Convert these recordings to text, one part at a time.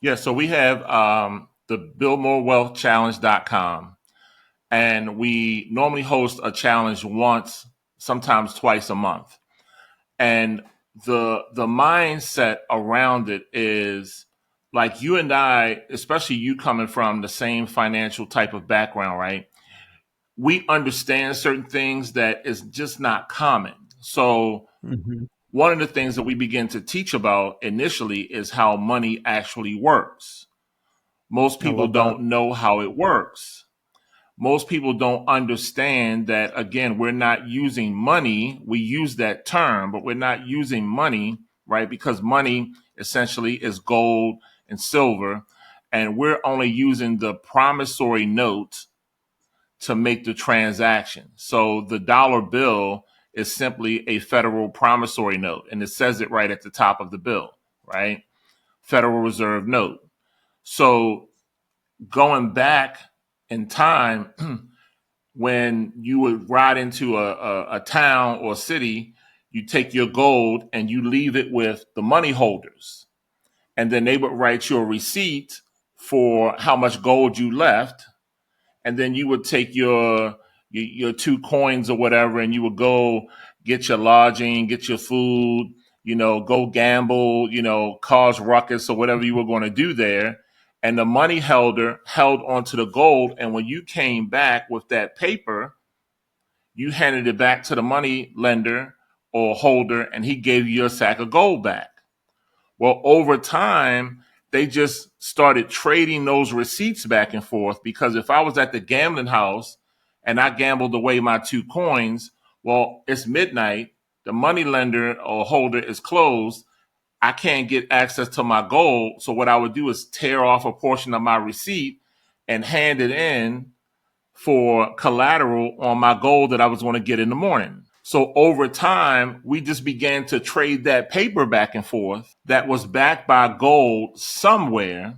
Yeah, so we have the buildmorewealthchallenge.com, and we normally host a challenge once, sometimes twice a month. And the mindset around it is like you and I, especially you coming from the same financial type of background, right? We understand certain things that is just not common. So Mm-hmm. one of the things that we begin to teach about initially is how money actually works. Most I people love that. don't know how it works. Most people don't understand that, again, we're not using money. We use that term, but we're not using money, right? Because money essentially is gold and silver, and we're only using the promissory note to make the transaction. So the dollar bill is simply a federal promissory note, and it says it right at the top of the bill, right? Federal Reserve note. So going back in time, when you would ride into a town or city, you take your gold and you leave it with the money holders. And then they would write you a receipt for how much gold you left. And then you would take your 2 coins or whatever, and you would go get your lodging, get your food, go gamble, cause ruckus or whatever you were going to do there. And the money holder held onto the gold. And when you came back with that paper, you handed it back to the money lender or holder, and he gave you a sack of gold back. Well, over time, they just started trading those receipts back and forth, because if I was at the gambling house and I gambled away my 2 coins, well, it's midnight, the money lender or holder is closed. I can't get access to my gold. So what I would do is tear off a portion of my receipt and hand it in for collateral on my gold that I was going to get in the morning. So over time, we just began to trade that paper back and forth that was backed by gold somewhere.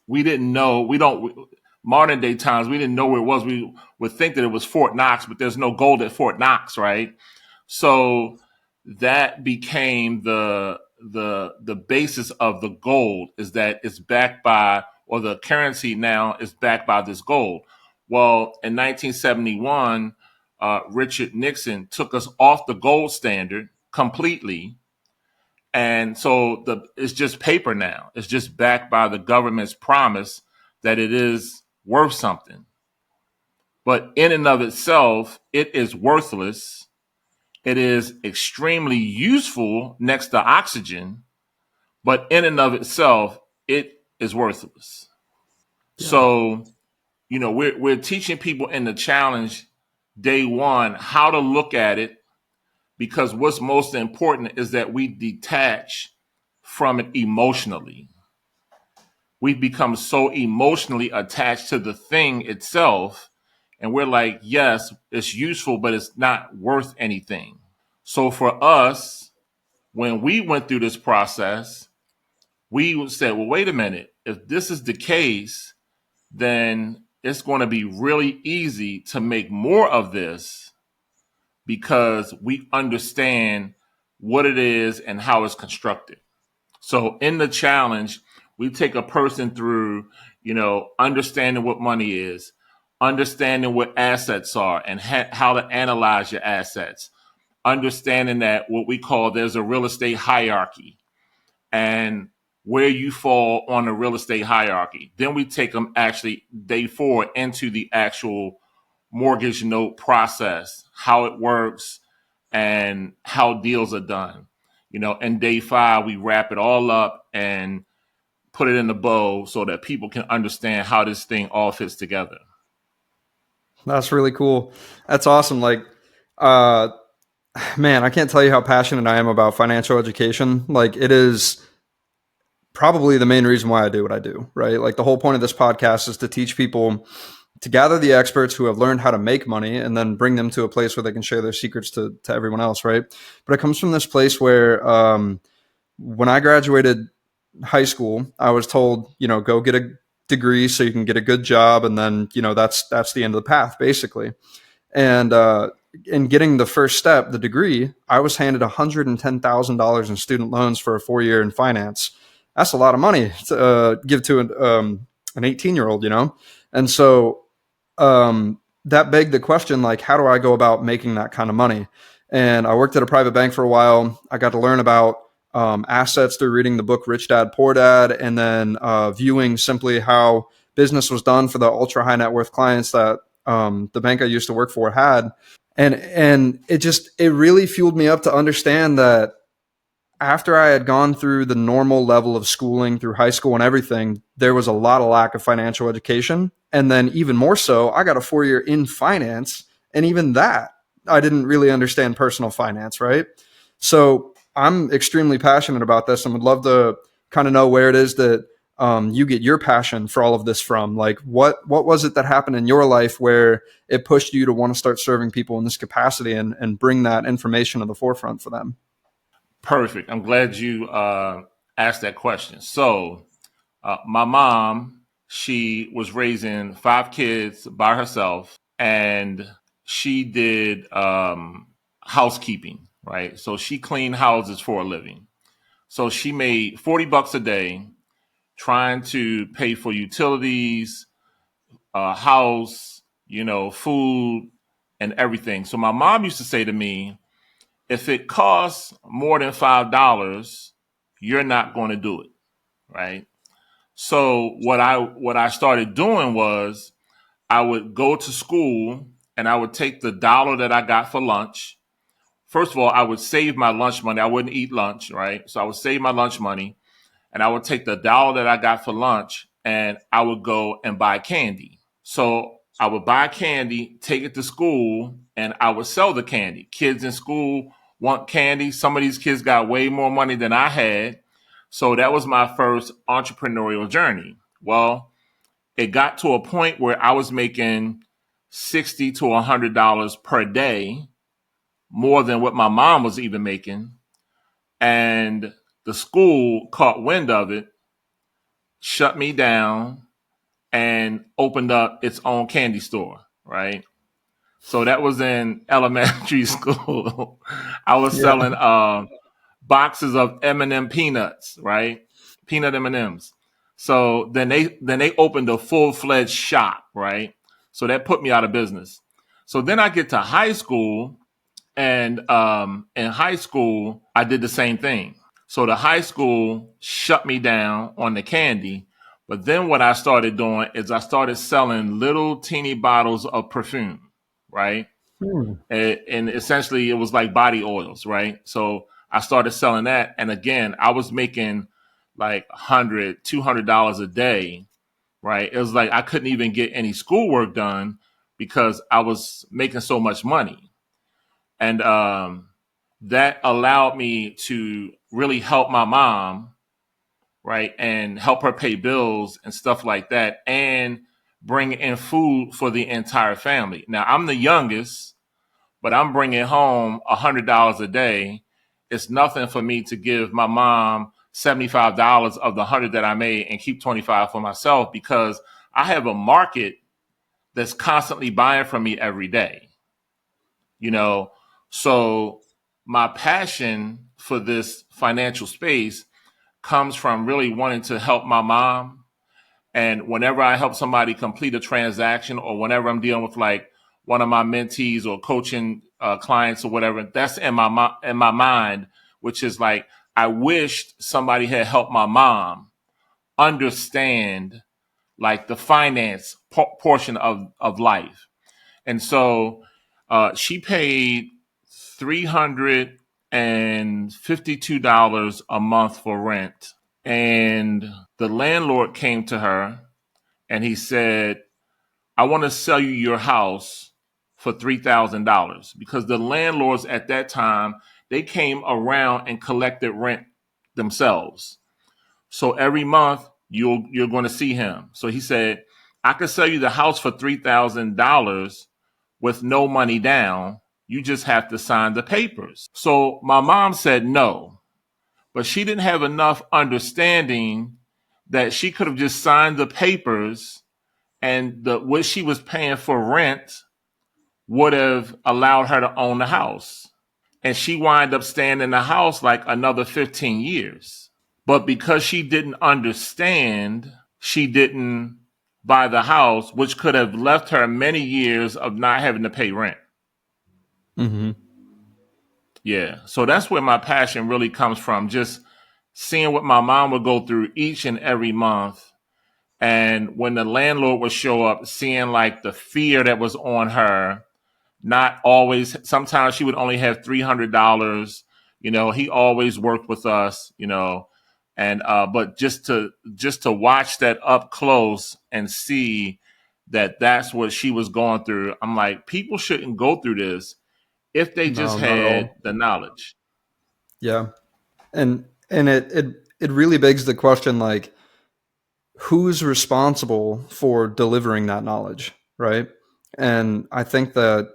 We didn't know. Modern day times, we didn't know where it was. We would think that it was Fort Knox, but there's no gold at Fort Knox, right? So that became the basis of the gold, is that it's backed by, or the currency now is backed by this gold. Well, in 1971, Richard Nixon took us off the gold standard completely. And so it's just paper now. It's just backed by the government's promise that it is worth something. But in and of itself, it is worthless. It is extremely useful next to oxygen, but in and of itself, it is worthless. Yeah. So, we're teaching people in the challenge day one how to look at it, because what's most important is that we detach from it emotionally. We've become so emotionally attached to the thing itself, and we're like, yes, it's useful, but it's not worth anything. So for us, when we went through this process, we said, well, wait a minute. If this is the case, then it's going to be really easy to make more of this, because we understand what it is and how it's constructed. So in the challenge, we take a person through, understanding what money is, understanding what assets are, and how to analyze your assets, understanding that what we call, there's a real estate hierarchy, and where you fall on the real estate hierarchy. Then we take them actually day 4 into the actual mortgage note process, how it works and how deals are done. And day 5, we wrap it all up and put it in the bow so that people can understand how this thing all fits together. That's really cool. That's awesome. Uh, man, I can't tell you how passionate I am about financial education. Like, it is probably the main reason why I do what I do, right? Like, the whole point of this podcast is to teach people, to gather the experts who have learned how to make money and then bring them to a place where they can share their secrets to everyone else, right? But it comes from this place where when I graduated high school, I was told, go get a degree so you can get a good job, and then that's the end of the path, basically. And in getting the first step, the degree, I was handed $110,000 in student loans for a 4-year in finance. that's a lot of money to give to an 18-year-old, you know? And so that begged the question, like, how do I go about making that kind of money? And I worked at a private bank for a while. I got to learn about assets through reading the book Rich Dad Poor Dad, and then viewing simply how business was done for the ultra high net worth clients that the bank I used to work for had. And it really fueled me up to understand that after I had gone through the normal level of schooling through high school and everything, there was a lot of lack of financial education. And then even more so, I got a 4-year in finance. And even that, I didn't really understand personal finance, right? So I'm extremely passionate about this and would love to kind of know where it is that you get your passion for all of this from. Like, what was it that happened in your life where it pushed you to want to start serving people in this capacity and bring that information to the forefront for them? Perfect. I'm glad you asked that question. So, my mom, she was raising 5 kids by herself, and she did housekeeping, right? So she cleaned houses for a living. So she made $40 a day trying to pay for utilities, house, food, and everything. So my mom used to say to me, if it costs more than $5, you're not going to do it, right? So what I started doing was I would go to school and I would take the dollar that I got for lunch. First of all, I would save my lunch money. I wouldn't eat lunch, right? So I would save my lunch money and I would take the dollar that I got for lunch and I would go and buy candy. So I would buy candy, take it to school, and I would sell the candy. Kids in school want candy. Some of these kids got way more money than I had. So that was my first entrepreneurial journey. Well, it got to a point where I was making $60 to $100 per day, more than what my mom was even making. And the school caught wind of it, shut me down, and opened up its own candy store, right? So that was in elementary school. I was Yeah. selling boxes of M&M peanuts, right? Peanut M&Ms. So then they opened a full-fledged shop, right? So that put me out of business. So then I get to high school, and in high school I did the same thing. So the high school shut me down on the candy. But then what I started doing is I started selling little teeny bottles of perfume, right? Hmm. And essentially it was like body oils, right? So I started selling that. And again, I was making like $100, $200 a day, right? It was like I couldn't even get any schoolwork done because I was making so much money. And that allowed me to really help my mom, right, and help her pay bills and stuff like that, and bring in food for the entire family. Now I'm the youngest, but I'm bringing home $100 a day. It's nothing for me to give my mom $75 of the 100 that I made and keep 25 for myself, because I have a market that's constantly buying from me every day. you know so my passion for this financial space comes from really wanting to help my mom. And whenever I help somebody complete a transaction, or whenever I'm dealing with like one of my mentees or coaching clients or whatever, that's in my mind, which is like, I wished somebody had helped my mom understand like the finance portion of life. And so she paid $352 a month for rent. And the landlord came to her and he said, I want to sell you your house for $3,000, because the landlords at that time, they came around and collected rent themselves. So every month you're going to see him. So he said, I could sell you the house for $3,000 with no money down. You just have to sign the papers. So my mom said no, but she didn't have enough understanding that she could have just signed the papers, and what she was paying for rent would have allowed her to own the house. And she wound up staying in the house like another 15 years. But because she didn't understand, she didn't buy the house, which could have left her many years of not having to pay rent. Mm-hmm. Yeah. So that's where my passion really comes from. Just seeing what my mom would go through each and every month. And when the landlord would show up, seeing like the fear that was on her, not always, sometimes she would only have $300. He always worked with us, and but just to watch that up close and see that that's what she was going through. I'm like, people shouldn't go through this if they just No, not at had all. the knowledge. Yeah. And it really begs the question, like, who's responsible for delivering that knowledge, right? And I think that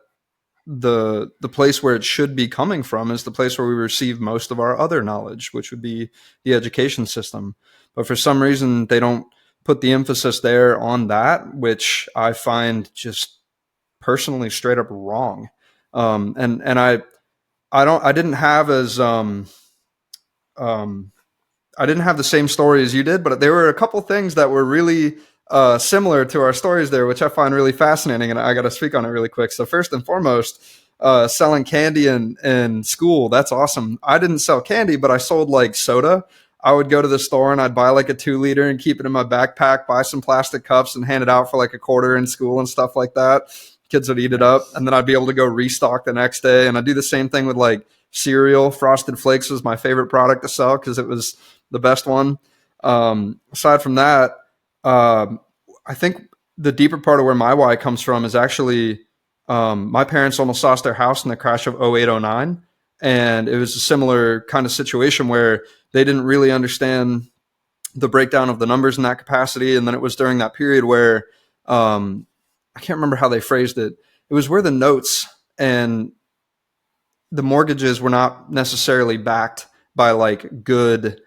the place where it should be coming from is the place where we receive most of our other knowledge, which would be the education system. But for some reason, they don't put the emphasis there on that, which I find just personally straight up wrong. And I didn't have as um, I didn't have the same story as you did, but there were a couple things that were really similar to our stories there, which I find really fascinating. And I got to speak on it really quick. So first and foremost, selling candy in school. That's awesome. I didn't sell candy, but I sold like soda. I would go to the store and I'd buy like a 2 liter and keep it in my backpack, buy some plastic cups and hand it out for like a quarter in school and stuff like that. Kids would eat it up. Nice. And then I'd be able to go restock the next day. And I do the same thing with like cereal. Frosted Flakes was my favorite product to sell because it was the best one. Aside from that, I think the deeper part of where my why comes from is actually my parents almost lost their house in the crash of 0809. And it was a similar kind of situation where they didn't really understand the breakdown of the numbers in that capacity. And then it was during that period where I can't remember how they phrased it. It was where the notes and the mortgages were not necessarily backed by like good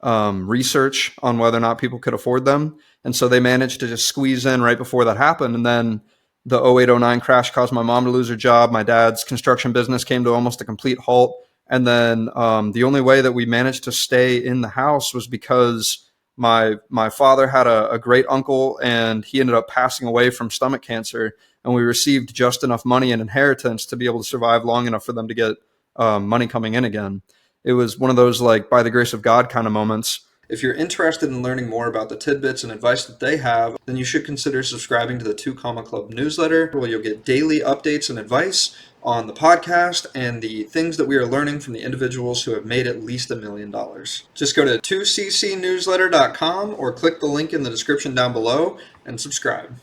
research on whether or not people could afford them. And so they managed to just squeeze in right before that happened. And then the 0809 crash caused my mom to lose her job. My dad's construction business came to almost a complete halt. And then the only way that we managed to stay in the house was because my father had a great uncle and he ended up passing away from stomach cancer. And we received just enough money and inheritance to be able to survive long enough for them to get money coming in again. It was one of those like by the grace of God kind of moments. If you're interested in learning more about the tidbits and advice that they have, then you should consider subscribing to the 2 Comma Club newsletter, where you'll get daily updates and advice on the podcast and the things that we are learning from the individuals who have made at least $1 million. Just go to 2ccnewsletter.com or click the link in the description down below and subscribe.